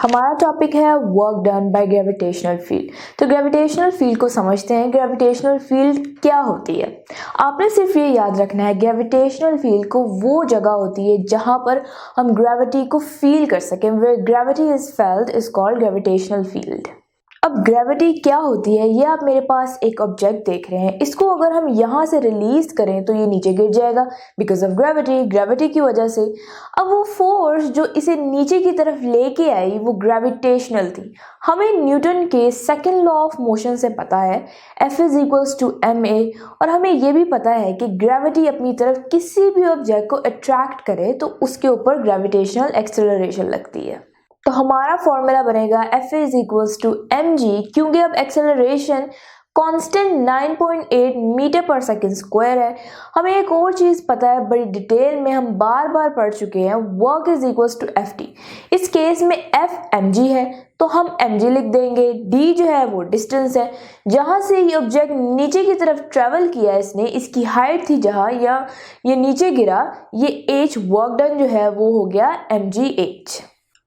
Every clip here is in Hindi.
हमारा टॉपिक है work done by gravitational field. तो ग्रेविटेशनल फील्ड को समझते हैं। ग्रेविटेशनल फील्ड क्या होती है? आपने सिर्फ ये याद रखना है, ग्रेविटेशनल फील्ड को वो जगह होती है जहां पर हम ग्रेविटी को फील कर सकें। Where gravity is felt is called gravitational field. अब ग्रेविटी क्या होती है? ये आप मेरे पास एक ऑब्जेक्ट देख रहे हैं, इसको अगर हम यहाँ से रिलीज करें तो ये नीचे गिर जाएगा बिकॉज ऑफ ग्रेविटी, ग्रेविटी की वजह से। अब वो फोर्स जो इसे नीचे की तरफ लेके आई वो ग्रेविटेशनल थी। हमें न्यूटन के सेकेंड लॉ ऑफ मोशन से पता है F is equals to ma, और हमें ये भी पता है कि ग्रेविटी अपनी तरफ किसी भी ऑब्जेक्ट को अट्रैक्ट करे तो उसके ऊपर ग्रेविटेशनल एक्सेलरेशन लगती है। तो हमारा फॉर्मूला बनेगा F is equals to mg, क्योंकि अब एक्सेलरेशन कांस्टेंट 9.8 मीटर पर सेकेंड स्क्वायर है। हमें एक और चीज़ पता है, बड़ी डिटेल में हम बार बार पढ़ चुके हैं, work is equals to ft। इस केस में F mg है तो हम mg लिख देंगे। d जो है वो डिस्टेंस है, जहाँ से ये ऑब्जेक्ट नीचे की तरफ ट्रेवल किया इसने, इसकी हाइट थी जहाँ, या ये नीचे गिरा, ये h वर्क डन जो है वो हो गया mgh।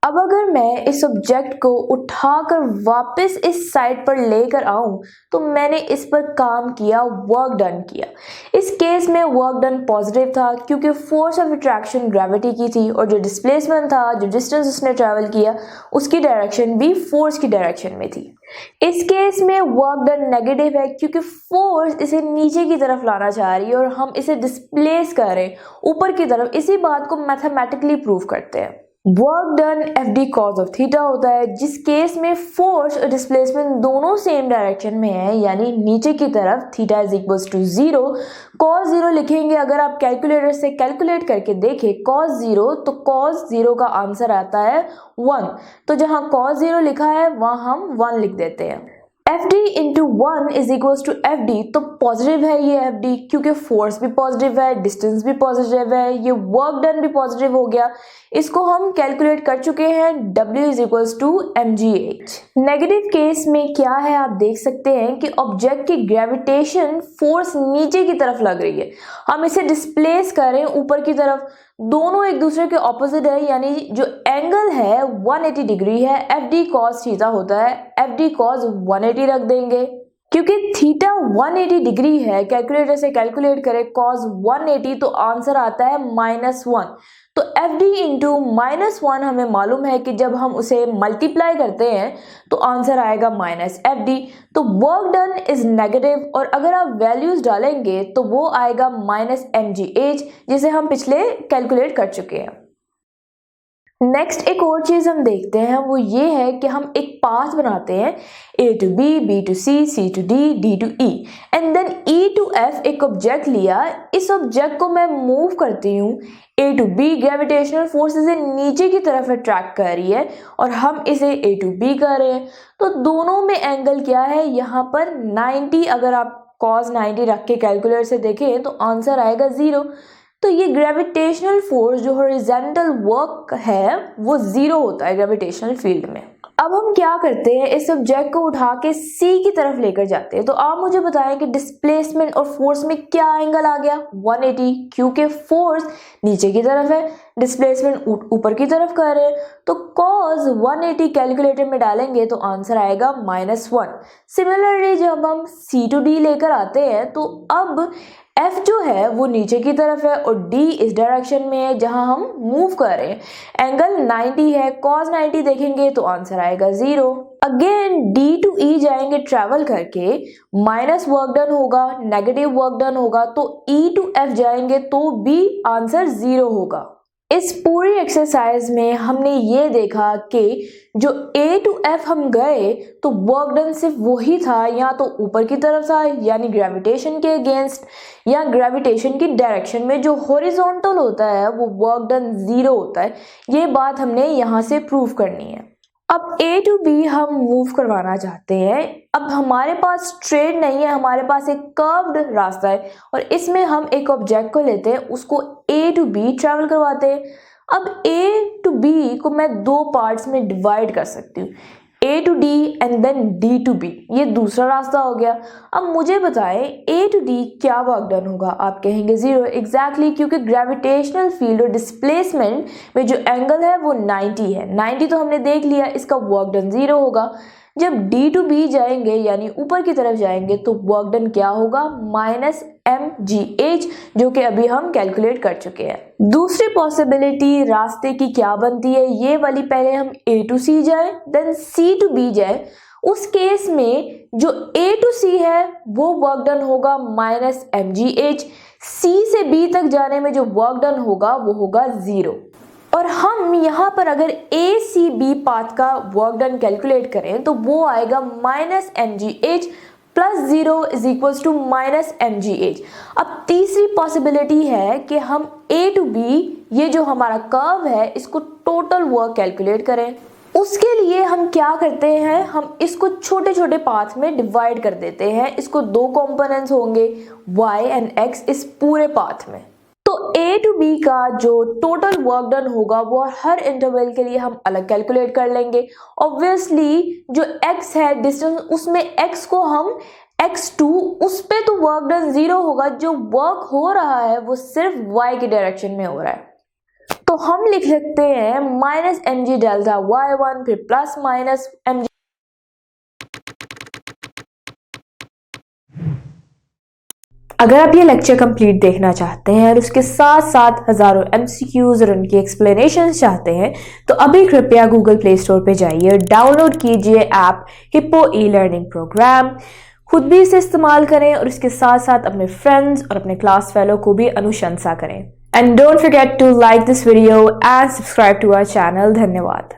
अब अगर मैं इस ऑब्जेक्ट को उठाकर वापस इस साइड पर लेकर आऊं तो मैंने इस पर काम किया, वर्क डन किया। इस केस में वर्क डन पॉजिटिव था क्योंकि फोर्स ऑफ अट्रैक्शन ग्रेविटी की थी, और जो डिस्प्लेसमेंट था, जो डिस्टेंस उसने ट्रैवल किया, उसकी डायरेक्शन भी फोर्स की डायरेक्शन में थी। इस केस में वर्क डन नेगेटिव है क्योंकि फोर्स इसे नीचे की तरफ लाना चाह रही है और हम इसे डिस्प्लेस कर रहे हैं ऊपर की तरफ। इसी बात को मैथमेटिकली प्रूव करते हैं। Work done FD cause of theta होता है, जिस केस में फोर्स और डिस्प्लेसमेंट दोनों सेम डायरेक्शन में है, यानी नीचे की तरफ। Theta is equals to 0, cos 0 लिखेंगे। अगर आप कैलकुलेटर से कैलकुलेट करके देखें कॉस 0, तो कॉस 0 का आंसर आता है 1। तो जहां कॉस 0 लिखा है वहां हम 1 लिख देते हैं। FD into 1 is equals to FD, तो पॉजिटिव है ये FD क्योंकि फोर्स भी पॉजिटिव है, डिस्टेंस भी पॉजिटिव है, ये वर्क डन भी पॉजिटिव हो गया। इसको हम कैलकुलेट कर चुके हैं, W is equals to mgh। Negative case में क्या है आप देख सकते हैं कि ऑब्जेक्ट की ग्रेविटेशन फोर्स नीचे की तरफ लग रही है, हम इसे डिस्प्लेस करें ऊपर की तरफ, दोनों एक दूसरे के ऑपोजिट है, यानी जो एंगल है 180 डिग्री है। FD cos थीटा होता है, FD cos 180 रख देंगे क्योंकि थीटा 180 डिग्री है। कैलकुलेटर से कैलकुलेट करें cos 180 तो आंसर आता है -1। तो FD इंटू -1 हमें मालूम है कि जब हम उसे मल्टीप्लाई करते हैं तो आंसर आएगा -FD। तो वर्क डन इज नेगेटिव, और अगर आप वैल्यूज डालेंगे तो वो आएगा -mgh, जिसे हम पिछले कैलकुलेट कर चुके हैं। नेक्स्ट एक और चीज हम देखते हैं, वो ये है कि हम एक पाथ बनाते हैं A to B, B to C, C to D, D to E and then E to F। एक ऑब्जेक्ट लिया, इस ऑब्जेक्ट को मैं मूव करती हूँ A to B। Gravitational force इसे नीचे की तरफ अट्रैक्ट कर रही है और हम इसे A to B कर रहे हैं। तो दोनों में एंगल क्या है यहाँ पर 90। अगर आप cos 90 रख के कैलकुलेटर से देखें तो आंसर आएगा 0। तो ये ग्रेविटेशनल फोर्स जो हॉरिजॉन्टल वर्क है वो 0 होता है ग्रेविटेशनल फील्ड में। अब हम क्या करते हैं, इस ऑब्जेक्ट को उठा के C की तरफ लेकर जाते हैं। तो आप मुझे बताएं कि डिस्प्लेसमेंट और फोर्स में क्या एंगल आ गया? 180, क्योंकि फोर्स नीचे की तरफ है, डिस्प्लेसमेंट ऊपर की तरफ कर रहे हैं। तो cos 180 कैलकुलेटर में डालेंगे तो आंसर आएगा -1। सिमिलरली जब हम C to D लेकर आते हैं तो अब F जो है वो नीचे की तरफ है और D इस डायरेक्शन में है जहां हम मूव कर रहे हैं। एंगल 90 है, cos 90 देखेंगे तो आंसर आएगा 0। अगेन D to E जाएंगे ट्रैवल करके, माइनस वर्क डन होगा, नेगेटिव वर्क डन होगा, तो E to F जाएंगे तो भी आंसर 0 होगा। इस पूरी एक्सरसाइज में हमने ये देखा कि जो A to F हम गए तो वर्क डन सिर्फ वही था, या तो ऊपर की तरफ था यानी ग्रेविटेशन के अगेंस्ट, या ग्रेविटेशन की डायरेक्शन में जो हॉरिजॉन्टल होता है वो वर्क डन 0 होता है। ये बात हमने यहाँ से प्रूव करनी है। अब A to B हम मूव करवाना चाहते हैं। अब हमारे पास स्ट्रेट नहीं है, हमारे पास एक कर्व्ड रास्ता है और इसमें हम एक ऑब्जेक्ट को लेते हैं, उसको A to B ट्रैवल करवाते हैं। अब A to B को मैं दो पार्ट्स में डिवाइड कर सकती हूँ। A to D and then D to B, ये दूसरा रास्ता हो गया। अब मुझे बताएं A to D क्या वर्क डन होगा। आप कहेंगे 0। एग्जैक्टली, क्योंकि ग्रेविटेशनल फील्ड और डिस्प्लेसमेंट में जो एंगल है वो 90 है। 90 तो हमने देख लिया, इसका वर्क डन 0 होगा। जब D to B जाएंगे यानी ऊपर की तरफ जाएंगे तो वर्क डन क्या होगा, -mgh, जो कि अभी हम कैलकुलेट कर चुके हैं। दूसरी पॉसिबिलिटी रास्ते की क्या बनती है, ये वाली, पहले हम A to C जाए देन C to B जाए। उस केस में जो A to C है वो वर्क डन होगा -mgh, C से B तक जाने में जो वर्क डन होगा वो होगा 0। और हम यहाँ पर अगर ACB पाथ का वर्क डन कैलकुलेट करें तो वो आएगा -mgh + 0 = -mgh। अब तीसरी पॉसिबिलिटी है कि हम A to B, ये जो हमारा कर्व है, इसको टोटल वर्क कैलकुलेट करें। उसके लिए हम क्या करते हैं, हम इसको छोटे छोटे पाथ में डिवाइड कर देते हैं। इसको 2 कंपोनेंट्स होंगे y एंड x इस पूरे पाथ में। तो A to B का जो टोटल वर्क डन होगा वो हर इंटरवल के लिए हम अलग कैलकुलेट कर लेंगे। ऑब्वियसली जो x है डिस्टेंस, उसमें x को हम x2, उस पे तो वर्क डन 0 होगा। जो वर्क हो रहा है वो सिर्फ y की डायरेक्शन में हो रहा है। तो हम लिख सकते हैं -mg डेल्टा y1 फिर +-mg। अगर आप ये लेक्चर कंप्लीट देखना चाहते हैं और उसके साथ साथ हजारों MCQs और उनकी एक्सप्लेनेशंस चाहते हैं तो अभी कृपया गूगल प्ले स्टोर पे जाइए और डाउनलोड कीजिए ऐप हिप्पो ई-लर्निंग प्रोग्राम। खुद भी इसे इस्तेमाल करें और इसके साथ साथ अपने फ्रेंड्स और अपने क्लास फेलो को भी अनुशंसा करें। And don't forget to like this video and subscribe to our channel. धन्यवाद।